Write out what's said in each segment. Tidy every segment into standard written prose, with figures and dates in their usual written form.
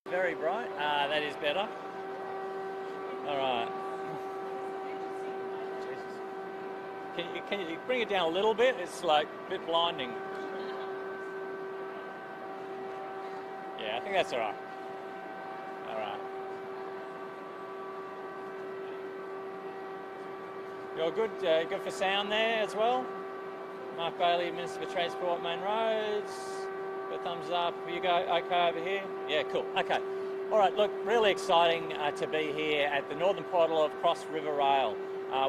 Very bright. That is better. All right. Can you bring it down a little bit? It's like a bit blinding. Yeah, I think that's all right. All right. You're good. Good for sound there as well. Mark Bailey, Minister for Transport, Main Roads. Good thumbs up. You go okay over here? Yeah, cool. Okay. All right, look, really exciting to be here at the northern portal of Cross River Rail.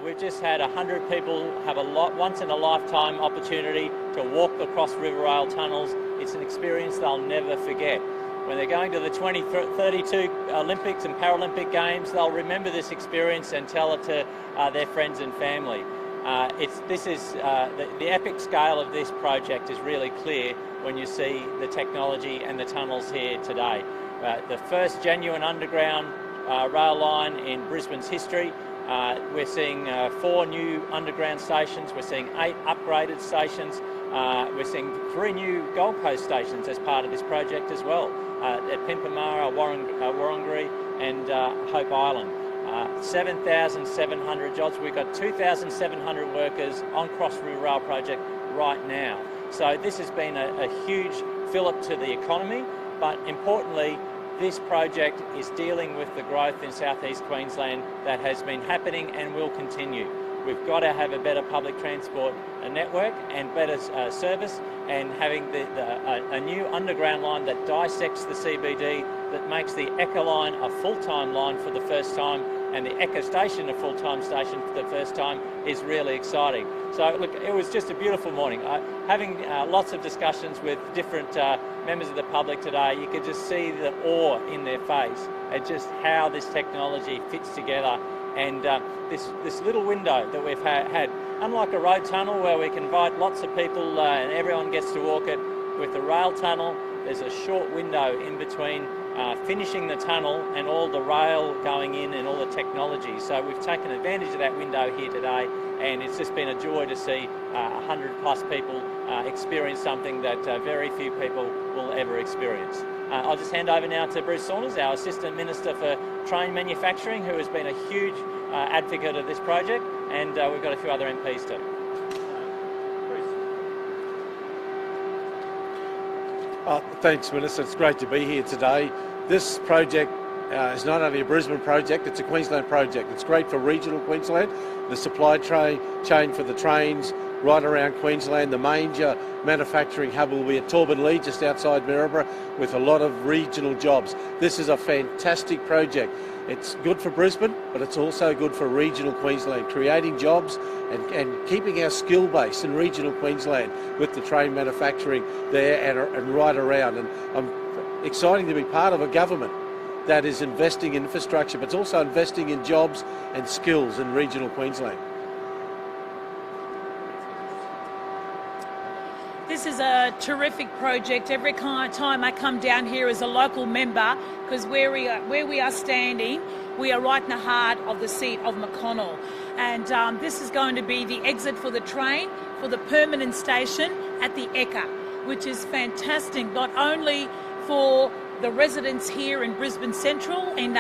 We've just had 100 people have a once-in-a-lifetime opportunity to walk the Cross River Rail tunnels. It's an experience they'll never forget. When they're going to the 2032 Olympics and Paralympic Games, they'll remember this experience and tell it to their friends and family. The epic scale of this project is really clear when you see the technology and the tunnels here today. The first genuine underground rail line in Brisbane's history. We're seeing 4 new underground stations. We're seeing 8 upgraded stations. We're seeing 3 new Gold Coast stations as part of this project as well, at Pimpamara, Warrangary and Hope Island. 7,700 jobs. We've got 2,700 workers on Cross River Rail project right now. So this has been a huge fillip to the economy, but importantly, this project is dealing with the growth in southeast Queensland that has been happening and will continue. We've got to have a better public transport network and better service, and having a new underground line that dissects the CBD, that makes the Echo line a full-time line for the first time and the Echo station a full-time station for the first time is really exciting. So look, it was just a beautiful morning. Having lots of discussions with different members of the public today, you could just see the awe in their face at just how this technology fits together. And this little window that we've had, unlike a road tunnel where we can invite lots of people and everyone gets to walk it, with the rail tunnel, there's a short window in between finishing the tunnel and all the rail going in and all the technology. So we've taken advantage of that window here today, and it's just been a joy to see 100 plus people experience something that very few people will ever experience. I'll just hand over now to Bruce Saunders, our Assistant Minister for Train Manufacturing, who has been a huge advocate of this project, and we've got a few other MPs too. Thanks, Minister. It's great to be here today. This project is not only a Brisbane project, it's a Queensland project. It's great for regional Queensland, the supply chain for the trains right around Queensland. The major manufacturing hub will be at Torbanlea, just outside Maryborough, with a lot of regional jobs. This is a fantastic project. It's good for Brisbane, but it's also good for regional Queensland, creating jobs and keeping our skill base in regional Queensland with the train manufacturing there and right around. And I'm excited to be part of a government that is investing in infrastructure, but it's also investing in jobs and skills in regional Queensland. This is a terrific project. Every time I come down here as a local member, because where we are standing, we are right in the heart of the seat of McConnell. And this is going to be the exit for the train, for the permanent station at the Ekka, which is fantastic, not only for the residents here in Brisbane Central and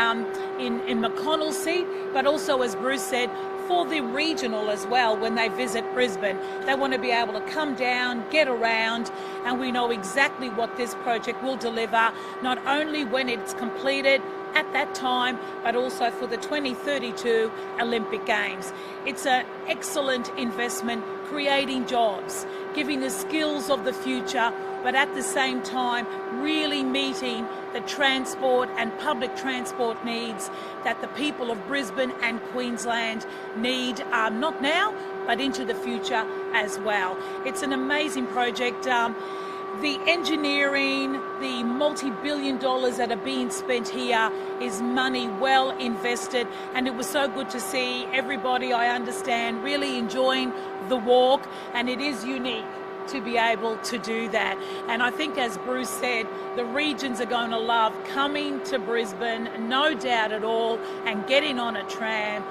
in McConnell's seat, but also, as Bruce said, for the regional as well. When they visit Brisbane, they want to be able to come down, get around, and we know exactly what this project will deliver, not only when it's completed at that time, but also for the 2032 Olympic Games. It's an excellent investment, creating jobs, giving the skills of the future, but at the same time really meeting the transport and public transport needs that the people of Brisbane and Queensland need, not now, but into the future as well. It's an amazing project. The engineering, the multi-billion dollars that are being spent here is money well invested, and it was so good to see everybody, I understand, really enjoying the walk, and it is unique to be able to do that. And I think, as Bruce said, the regions are going to love coming to Brisbane, no doubt at all, and getting on a train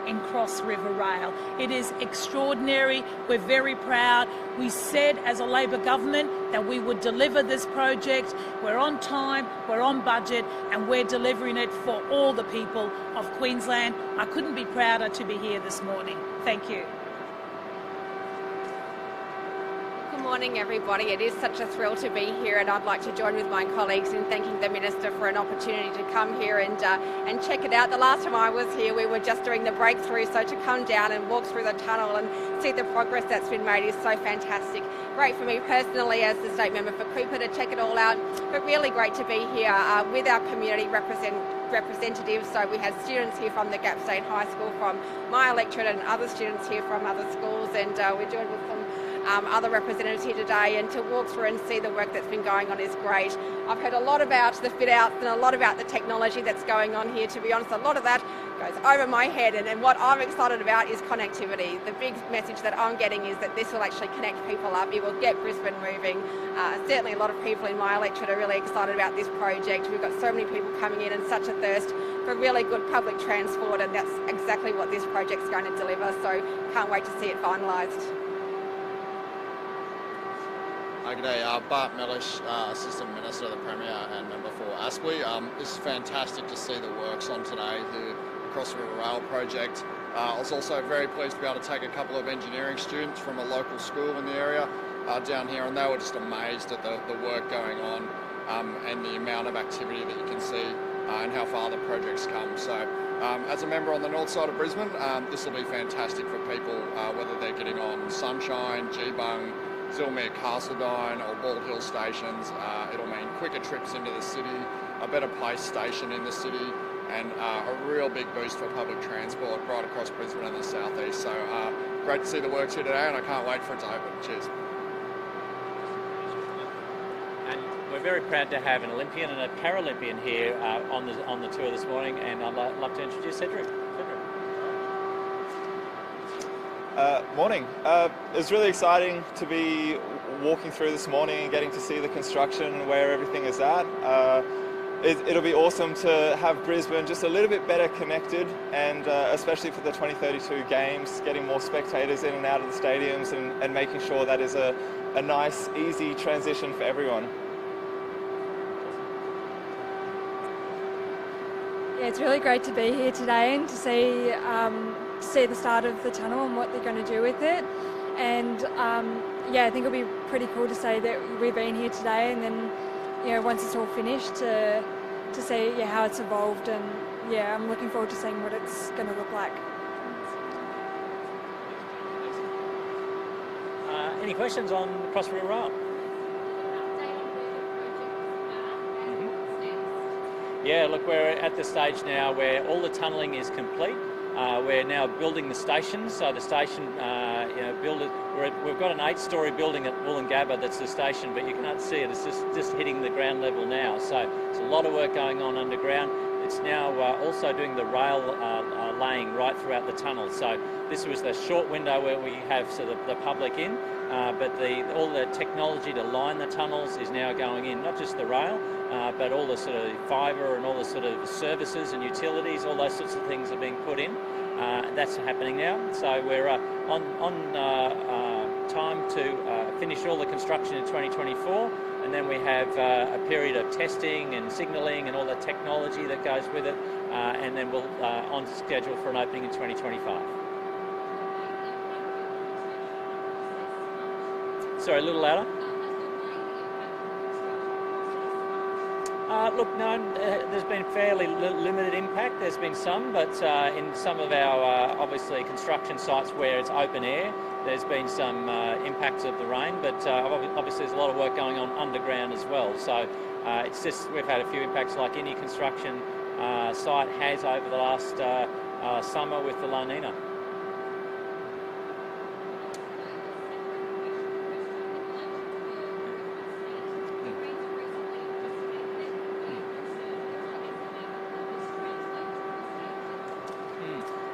in Cross River Rail. It is extraordinary. We're very proud. We said as a Labor government that we would deliver this project. We're on time, we're on budget, and we're delivering it for all the people of Queensland. I couldn't be prouder to be here this morning. Thank you. Good morning, everybody. It is such a thrill to be here, and I'd like to join with my colleagues in thanking the Minister for an opportunity to come here and check it out. The last time I was here, we were just doing the breakthrough, so to come down and walk through the tunnel and see the progress that's been made is so fantastic. Great for me personally as the State Member for Cooper to check it all out, but really great to be here with our community representatives. So we had students here from the Gap State High School, from my electorate, and other students here from other schools, and we're joined with some other representatives here today, and to walk through and see the work that's been going on is great. I've heard a lot about the fit outs and a lot about the technology that's going on here. To be honest, a lot of that goes over my head, and what I'm excited about is connectivity. The big message that I'm getting is that this will actually connect people up. It will get Brisbane moving. Certainly a lot of people in my electorate are really excited about this project. We've got so many people coming in and such a thirst for really good public transport, and that's exactly what this project's going to deliver, so can't wait to see it finalised. G'day, Bart Mellish, Assistant Minister, the Premier and Member for Aspley. This is fantastic to see the works on today, the Cross River Rail project. I was also very pleased to be able to take a couple of engineering students from a local school in the area down here, and they were just amazed at the work going on and the amount of activity that you can see and how far the project's come. So as a member on the north side of Brisbane, this will be fantastic for people, whether they're getting on Sunshine, Geebung, Zillmere, Castledine or Bald Hill stations. It'll mean quicker trips into the city, a better place station in the city, and a real big boost for public transport right across Brisbane and the southeast. So great to see the works here today, and I can't wait for it to open. Cheers. And we're very proud to have an Olympian and a Paralympian here on the tour this morning, and I'd love to introduce Cedric. Morning. It's really exciting to be walking through this morning and getting to see the construction, where everything is at. It'll be awesome to have Brisbane just a little bit better connected, and especially for the 2032 games, getting more spectators in and out of the stadiums, and making sure that is a nice, easy transition for everyone. Yeah, it's really great to be here today and to see the start of the tunnel and what they're going to do with it. And yeah, I think it'll be pretty cool to say that we've been here today, and then, you know, once it's all finished, to see how it's evolved. And yeah, I'm looking forward to seeing what it's going to look like. Any questions on Cross River Rail? Yeah, look, we're at the stage now where all the tunnelling is complete. We're now building the station. So the station, we've got an 8-storey building at Woolloongabba that's the station, but you can't see it. It's just hitting the ground level now. So there's a lot of work going on underground. It's now also doing the rail laying right throughout the tunnel. So this was the short window where we have the public in, but all the technology to line the tunnels is now going in, not just the rail, but all the sort of fibre and all the sort of services and utilities, all those sorts of things are being put in. That's happening now. So we're on time to finish all the construction in 2024, and then we have a period of testing and signalling and all the technology that goes with it, and then we'll on schedule for an opening in 2025. Sorry, a little louder. Look, no, there's been fairly limited impact. There's been some, but in some of our, obviously, construction sites where it's open air, there's been some impacts of the rain, but obviously there's a lot of work going on underground as well. So it's just, we've had a few impacts like any construction site has over the last summer with the La Nina.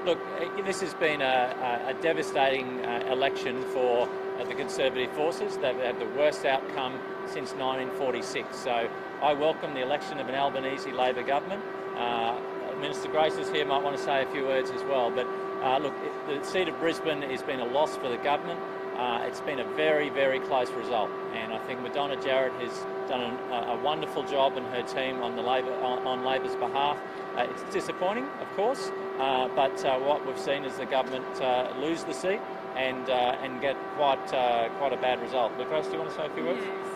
Look, this has been a devastating election for the Conservative forces. They've had the worst outcome since 1946. So I welcome the election of an Albanese Labor government. Minister Grace is here, might want to say a few words as well. But look, the seat of Brisbane has been a loss for the government. It's been a very, very close result, and I think Madonna Jarrett has done a wonderful job, and her team on Labor's behalf. It's disappointing, of course, but what we've seen is the government lose the seat and get quite a bad result. Lucas, do you want to say a few words? Yes.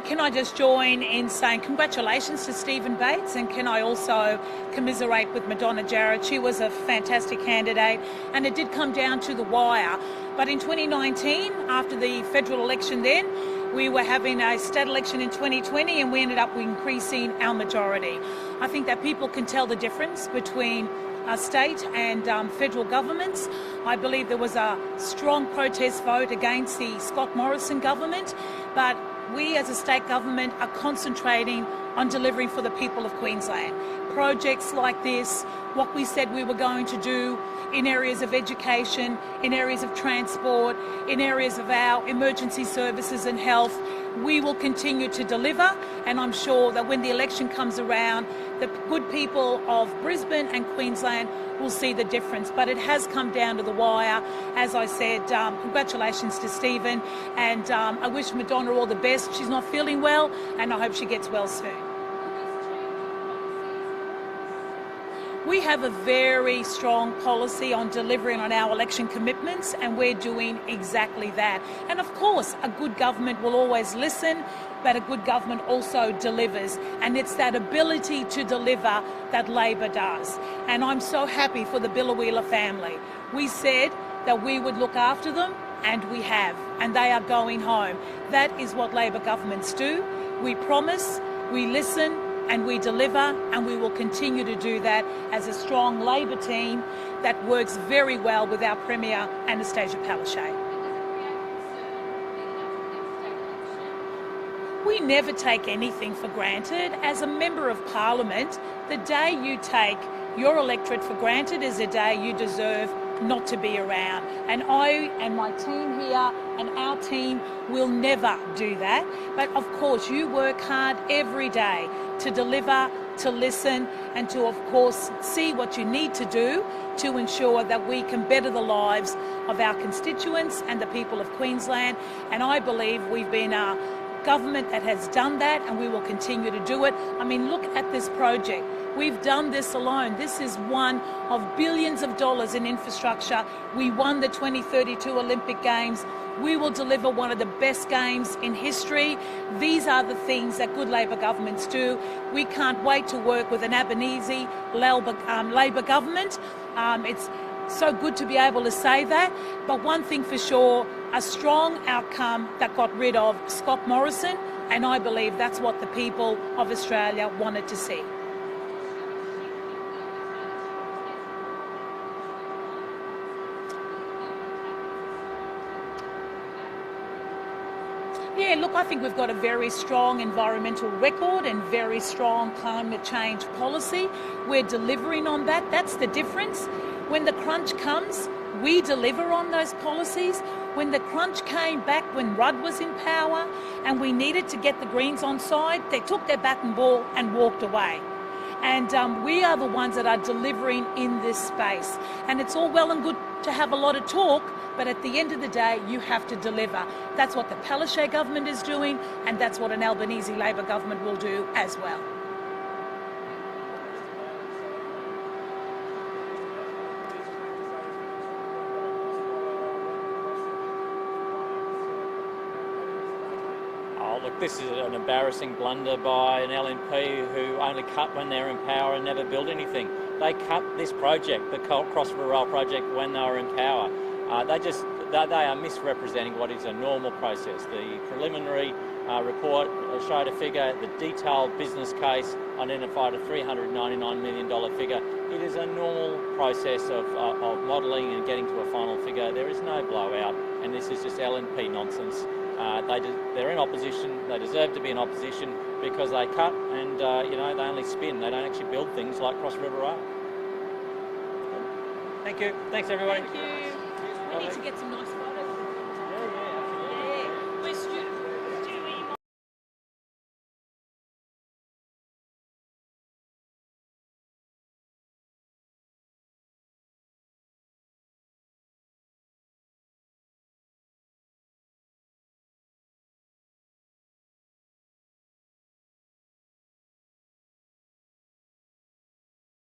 Can I just join in saying congratulations to Stephen Bates, and can I also commiserate with Madonna Jarrett? She was a fantastic candidate, and it did come down to the wire. But in 2019, after the federal election then, we were having a state election in 2020, and we ended up increasing our majority. I think that people can tell the difference between state and federal governments. I believe there was a strong protest vote against the Scott Morrison government, but we as a state government are concentrating on delivering for the people of Queensland. Projects like this, what we said we were going to do in areas of education, in areas of transport, in areas of our emergency services and health, we will continue to deliver, and I'm sure that when the election comes around, the good people of Brisbane and Queensland will see the difference. But it has come down to the wire. As I said, congratulations to Stephen, and I wish Madonna all the best. She's not feeling well, and I hope she gets well soon. We have a very strong policy on delivering on our election commitments, and we're doing exactly that. And of course, a good government will always listen, but a good government also delivers. And it's that ability to deliver that Labor does. And I'm so happy for the Billawheeler family. We said that we would look after them, and we have. And they are going home. That is what Labor governments do. We promise, we listen, and we deliver, and we will continue to do that as a strong Labor team that works very well with our Premier, Annastacia Palaszczuk. We never take anything for granted. As a Member of Parliament, the day you take your electorate for granted is a day you deserve not to be around. And I and my team here and our team will never do that. But of course, you work hard every day to deliver, to listen, and to, of course, see what you need to do to ensure that we can better the lives of our constituents and the people of Queensland. And I believe we've been a government that has done that, and we will continue to do it. I mean, look at this project. We've done this alone. This is one of billions of dollars in infrastructure. We won the 2032 Olympic Games. We will deliver one of the best games in history. These are the things that good Labor governments do. We can't wait to work with an Albanese Labor government. It's so good to be able to say that. But one thing for sure, a strong outcome that got rid of Scott Morrison, and I believe that's what the people of Australia wanted to see. Yeah, look, I think we've got a very strong environmental record and very strong climate change policy. We're delivering on that. That's the difference. When the crunch comes, we deliver on those policies. When the crunch came back when Rudd was in power and we needed to get the Greens on side, they took their bat and ball and walked away. And we are the ones that are delivering in this space. And it's all well and good to have a lot of talk, but at the end of the day, you have to deliver. That's what the Palaszczuk government is doing, and that's what an Albanese Labor government will do as well. Look, this is an embarrassing blunder by an LNP who only cut when they're in power and never build anything. They cut this project, the Cross River Rail project, when they were in power. They are misrepresenting what is a normal process. The preliminary report showed a figure, the detailed business case identified a $399 million figure. It is a normal process of modelling and getting to a final figure. There is no blowout, and this is just LNP nonsense. They're in opposition. They deserve to be in opposition because they cut and they only spin. They don't actually build things like Cross River Rail. Thank you. Thanks everybody. Thank you. We need to get some nice